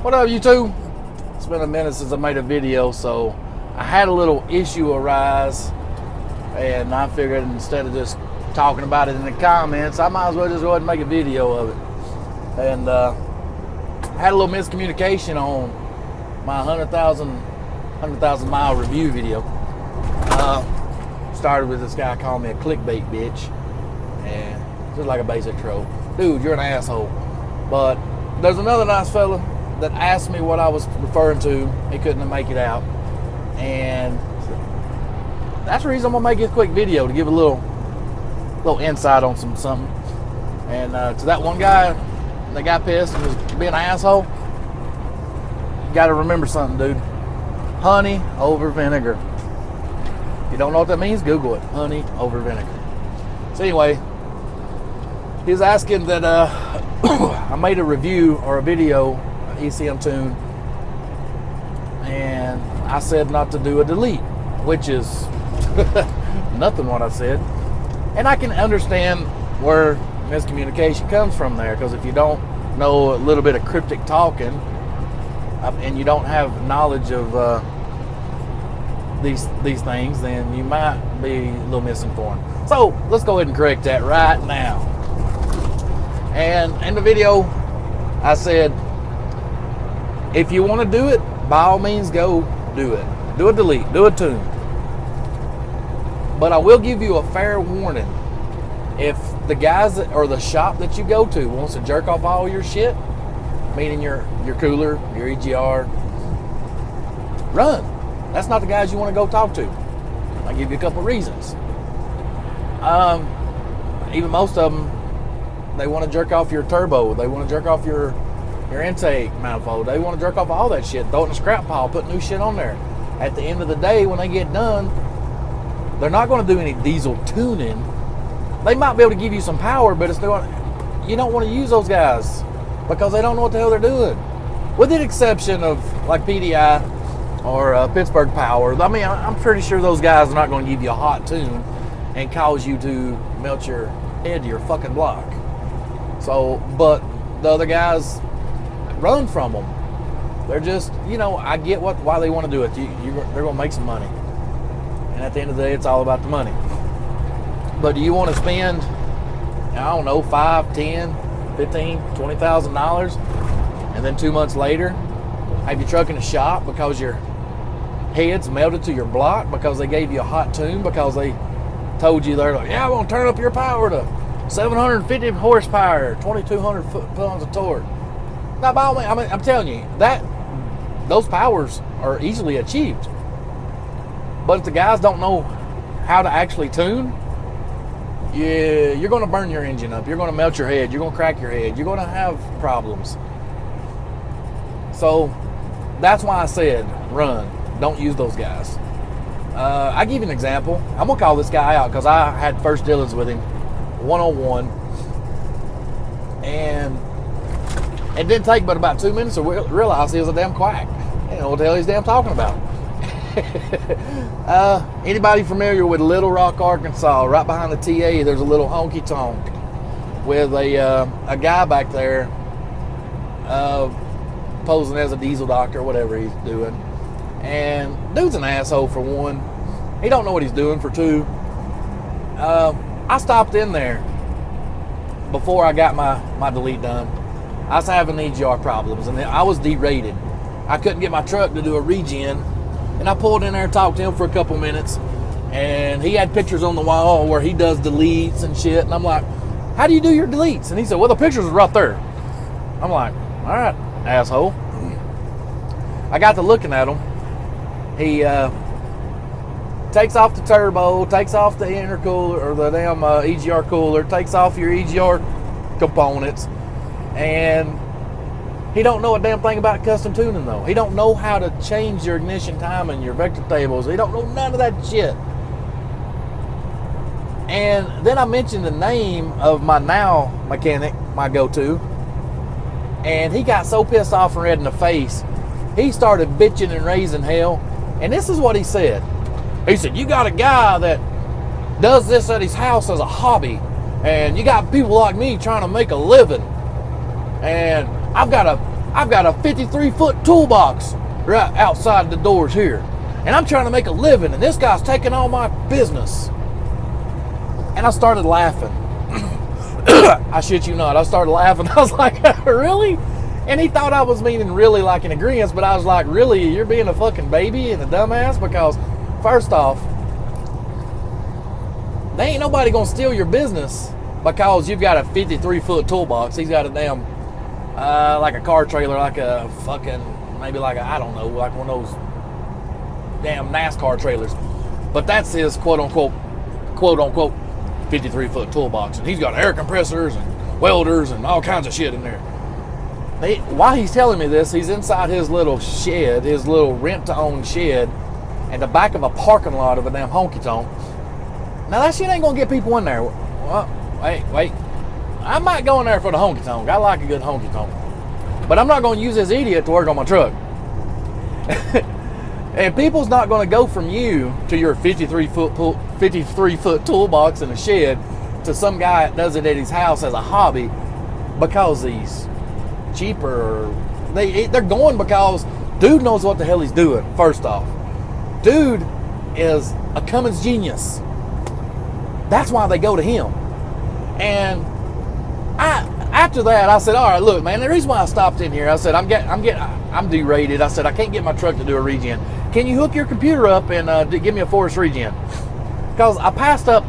What up, YouTube? It's been a minute since I made a video, so I had a little issue arise, and I figured instead of just talking about it in the comments, I might as well just go ahead and make a video of it. And I had a little miscommunication on my 100,000 mile review video. Started with this guy calling me a clickbait bitch, and just like a basic troll. Dude, you're an asshole. But there's another nice fella that asked me what I was referring to. He couldn't make it out, and that's the reason I'm gonna make this quick video, to give a little insight on something. And to that one guy that got pissed and was being an asshole, you got to remember something, dude. Honey over vinegar. If you don't know what that means, Google it. Honey over vinegar. So anyway, he was asking that I made a review or a video, ECM tune, and I said not to do a delete, which is nothing what I said. And I can understand where miscommunication comes from there, because if you don't know a little bit of cryptic talking and you don't have knowledge of these things, then you might be a little misinformed. So let's go ahead and correct that right now. And in the video, I said, if you want to do it, by all means, go do it. Do a delete, do a tune. But I will give you a fair warning. If the guys or the shop that you go to wants to jerk off all your shit, meaning your cooler, your EGR, run. That's not the guys you want to go talk to. I'll give you a couple reasons. Even most of them, they want to jerk off your turbo. They want to jerk off your intake manifold. They want to jerk off all that shit, throw it in a scrap pile, put new shit on there. At the end of the day, when they get done, they're not going to do any diesel tuning. They might be able to give you some power, but it's you don't want to use those guys because they don't know what the hell they're doing. With the exception of like PDI or Pittsburgh Power. I mean, I'm pretty sure those guys are not going to give you a hot tune and cause you to melt your head to your fucking block. So, but the other guys, run from them. They're just, I get why they want to do it. They're going to make some money. And at the end of the day, it's all about the money. But do you want to spend, I don't know, $5, $10, $15, $20,000, and then 2 months later, have your truck in a shop because your head's melted to your block because they gave you a hot tune, because they told you they're like, yeah, I want to turn up your power to 750 horsepower, 2,200 foot-pounds of torque. Now, by all means, I'm telling you, those powers are easily achieved. But if the guys don't know how to actually tune, yeah, you're going to burn your engine up. You're going to melt your head. You're going to crack your head. You're going to have problems. So that's why I said run. Don't use those guys. I'll give you an example. I'm going to call this guy out because I had first dealings with him one-on-one. And it didn't take but about 2 minutes to realize he was a damn quack. You know what the hell he's damn talking about. Anybody familiar with Little Rock, Arkansas? Right behind the TA, there's a little honky tonk with a guy back there posing as a diesel doctor, whatever he's doing. And dude's an asshole, for one. He don't know what he's doing, for two. I stopped in there before I got my delete done. I was having EGR problems, and I was derated. I couldn't get my truck to do a regen, and I pulled in there and talked to him for a couple minutes, and he had pictures on the wall where he does deletes and shit, and I'm like, how do you do your deletes? And he said, well, the pictures are right there. I'm like, all right, asshole. I got to looking at him. He takes off the turbo, takes off the intercooler, or the damn EGR cooler, takes off your EGR components, and he don't know a damn thing about custom tuning, though. He don't know how to change your ignition timing, your vector tables. He don't know none of that shit. And then I mentioned the name of my now mechanic, my go-to, and he got so pissed off and red in the face, he started bitching and raising hell. And this is what he said. He said, you got a guy that does this at his house as a hobby, and you got people like me trying to make a living, and I've got to I've got a 53-foot toolbox right outside the doors here. And I'm trying to make a living, and this guy's taking all my business. And I started laughing. I shit you not. I started laughing. I was like, really? And he thought I was meaning really like in agreement, but I was like, really? You're being a fucking baby and a dumbass? Because, first off, there ain't nobody gonna steal your business because you've got a 53-foot toolbox. He's got a damn, like a car trailer, like a fucking, maybe like a, I don't know, like one of those damn NASCAR trailers. But that's his quote-unquote 53-foot toolbox. And he's got air compressors and welders and all kinds of shit in there. While he's telling me this, he's inside his little shed, his little rent-to-own shed, in the back of a parking lot of a damn honky-tonk. Now, that shit ain't gonna get people in there. Well, wait. I might go in there for the honky-tonk. I like a good honky-tonk. But I'm not gonna use this idiot to work on my truck. And people's not gonna go from you to your 53-foot toolbox in a shed to some guy that does it at his house as a hobby because he's cheaper. They're going because dude knows what the hell he's doing, first off. Dude is a Cummins genius. That's why they go to him. And after that, I said, all right, look, man, the reason why I stopped in here, I said, I'm derated. I said, I can't get my truck to do a regen. Can you hook your computer up and give me a forest regen? Because I passed up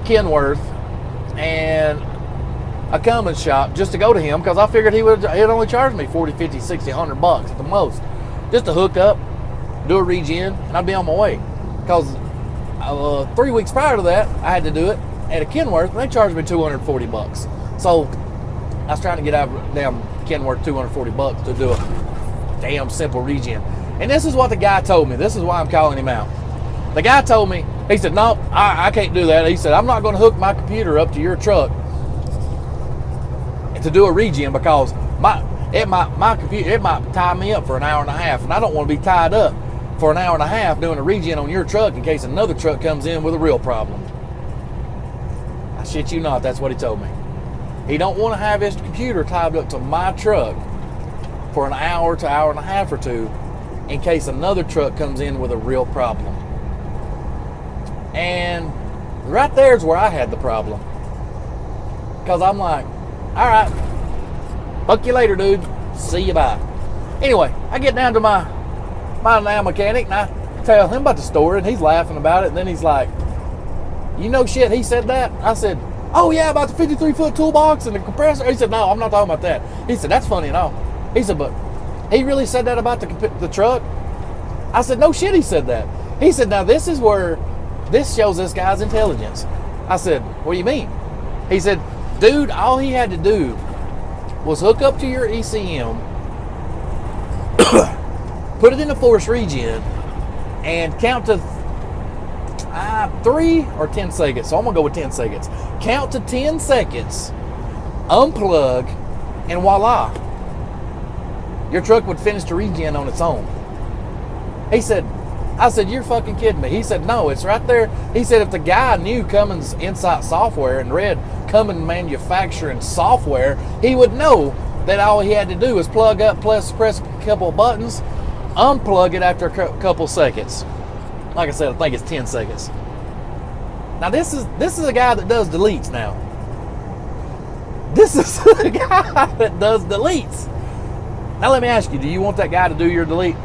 Kenworth and a Cummins shop just to go to him because I figured he'd only charge me 40, 50, 60, 100 bucks at the most just to hook up, do a regen, and I'd be on my way. Because 3 weeks prior to that, I had to do it at a Kenworth, and they charged me 240 bucks. So I was trying to get out of damn Kenworth 240 bucks to do a damn simple regen. And this is what the guy told me. This is why I'm calling him out. The guy told me, he said, no, I can't do that. He said, I'm not going to hook my computer up to your truck to do a regen because my computer, it might tie me up for an hour and a half, and I don't want to be tied up for an hour and a half doing a regen on your truck in case another truck comes in with a real problem. I shit you not, that's what he told me. He don't want to have his computer tied up to my truck for an hour to hour and a half or two in case another truck comes in with a real problem. And right there's where I had the problem. Because I'm like, all right, fuck you later, dude. See you, bye. Anyway, I get down to my now mechanic, and I tell him about the story, and he's laughing about it, and then he's like, you know shit, he said that? I said, oh yeah, about the 53-foot toolbox and the compressor. He said, no, I'm not talking about that. He said, that's funny and all. He said, but he really said that about the truck? I said, no shit, he said that. He said, now this is where this shows this guy's intelligence. I said, what do you mean? He said, dude, all he had to do was hook up to your ECM, put it in the force regen, and count to 3 or 10 seconds. So I'm going to go with 10 seconds. Count to 10 seconds, unplug, and voila. Your truck would finish the regen on its own. He said, I said, you're fucking kidding me. He said, no, it's right there. He said, if the guy knew Cummins Isx software and read Cummins manufacturing software, he would know that all he had to do was plug up, press a couple of buttons, unplug it after a couple seconds. Like I said, I think it's 10 seconds. Now this is a guy that does deletes now. This is the guy that does deletes. Now let me ask you, do you want that guy to do your delete?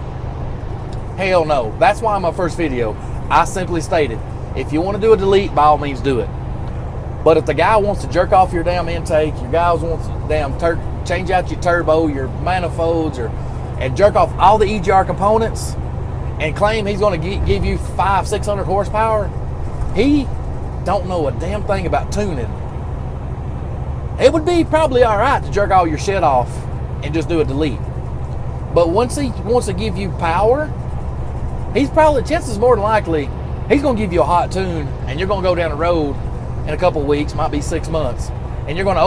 Hell no. That's why in my first video, I simply stated, if you want to do a delete, by all means do it. But if the guy wants to jerk off your damn intake, your guy wants to damn change out your turbo, your manifolds, and jerk off all the EGR components and claim he's going to give you 500-600 horsepower, he don't know a damn thing about tuning. It would be probably all right to jerk all your shit off and just do a delete. But once he wants to give you power, he's probably, chances more than likely, he's going to give you a hot tune, and you're going to go down the road in a couple of weeks, might be 6 months, and you're going to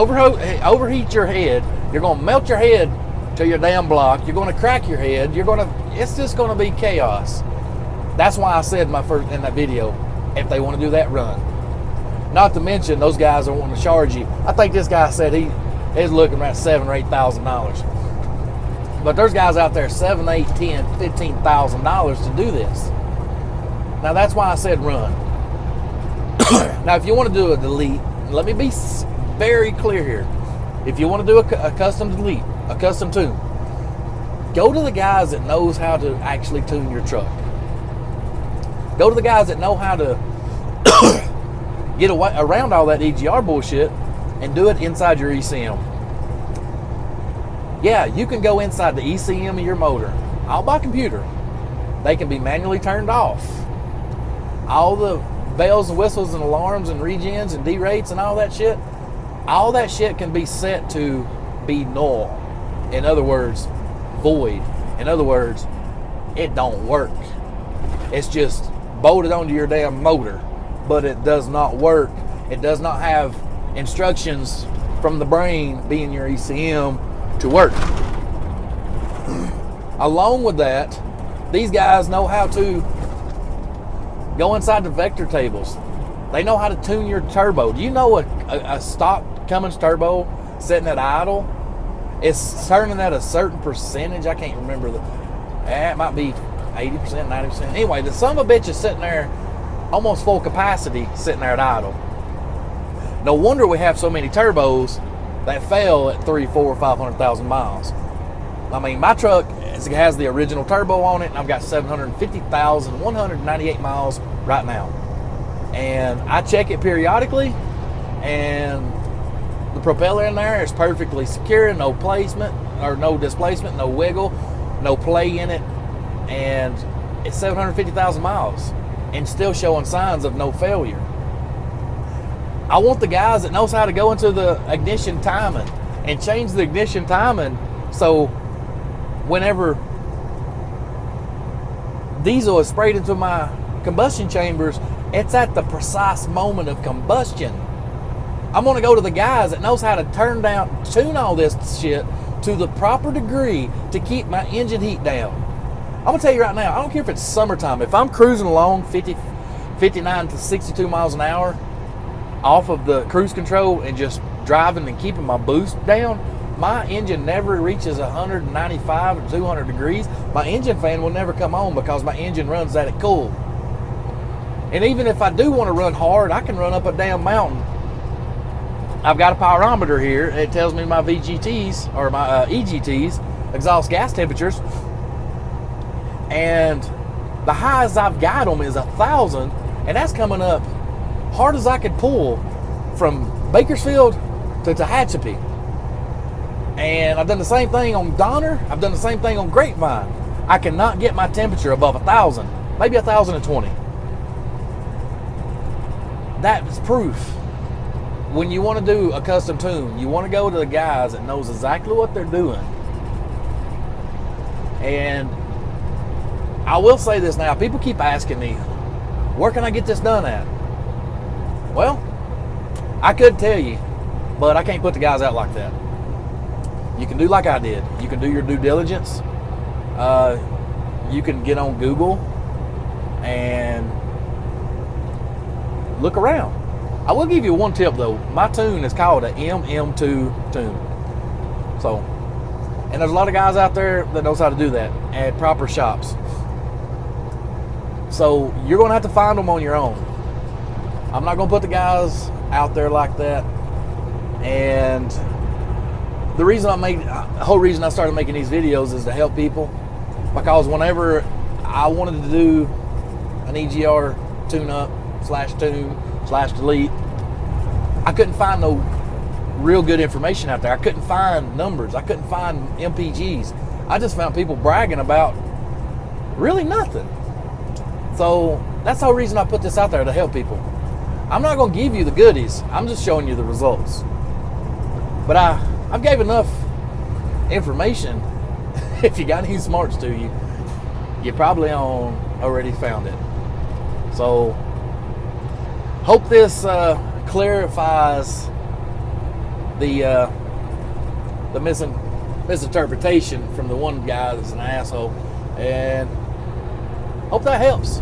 overheat your head. You're going to melt your head to your damn block. You're going to crack your head. It's just going to be chaos. That's why I said in that video, if they want to do that, run. Not to mention those guys are wanting to charge you. I think this guy said he is looking at $7,000 or $8,000. But there's guys out there $7, $8, $10, $15,000 to do this. Now that's why I said run. Now if you want to do a delete, let me be very clear here. If you want to do a custom delete, a custom tune, go to the guys that knows how to actually tune your truck. Go to the guys that know how to get away around all that EGR bullshit and do it inside your ECM. Yeah, you can go inside the ECM of your motor, all by computer. They can be manually turned off. All the bells and whistles and alarms and regens and derates and all that shit can be set to be null. In other words, void. In other words, it don't work. It's just bolted onto your damn motor, but it does not work. It does not have instructions from the brain, being your ECM, to work. Along with that, these guys know how to go inside the vector tables. They know how to tune your turbo. Do you know a stock Cummins turbo sitting at idle, it's turning at a certain percentage? I can't remember. It might be 80%, 90%. Anyway, the son of a bitch is sitting there almost full capacity, sitting there at idle. No wonder we have so many turbos that fail at 300, 400, 500,000 miles. I mean, my truck has the original turbo on it, and I've got 750,198 miles right now. And I check it periodically, and the propeller in there is perfectly secure, no placement, or no displacement, no wiggle, no play in it, and it's 750,000 miles and still showing signs of no failure. I want the guys that knows how to go into the ignition timing and change the ignition timing so whenever diesel is sprayed into my combustion chambers, it's at the precise moment of combustion. I'm going to go to the guys that knows how to tune all this shit to the proper degree to keep my engine heat down. I'm going to tell you right now, I don't care if it's summertime. If I'm cruising along 59 to 62 miles an hour off of the cruise control and just driving and keeping my boost down, my engine never reaches 195 or 200 degrees. My engine fan will never come on because my engine runs that at cool. And even if I do want to run hard, I can run up a damn mountain. I've got a pyrometer here. It tells me my VGTs or my EGTs, exhaust gas temperatures. And the highest I've got them is 1,000, and that's coming up hard as I could pull from Bakersfield to Tehachapi. And I've done the same thing on Donner. I've done the same thing on Grapevine. I cannot get my temperature above 1,000, maybe 1,020. That is proof. When you want to do a custom tune, you want to go to the guys that knows exactly what they're doing. And I will say this now, people keep asking me, where can I get this done at? Well, I could tell you, but I can't put the guys out like that. You can do like I did. You can do your due diligence. You can get on Google and look around. I will give you one tip though. My tune is called an MM2 tune. So, and there's a lot of guys out there that knows how to do that at proper shops. So you're going to have to find them on your own. I'm not going to put the guys out there like that. And the whole reason I started making these videos is to help people, because whenever I wanted to do an EGR tune-up /tune/delete, I couldn't find no real good information out there. I couldn't find numbers. I couldn't find MPGs. I just found people bragging about really nothing. So that's the whole reason I put this out there, to help people. I'm not going to give you the goodies. I'm just showing you the results. But I've gave enough information. If you got any smarts to you, you probably already found it. So hope this clarifies the misinterpretation from the one guy that's an asshole, and hope that helps.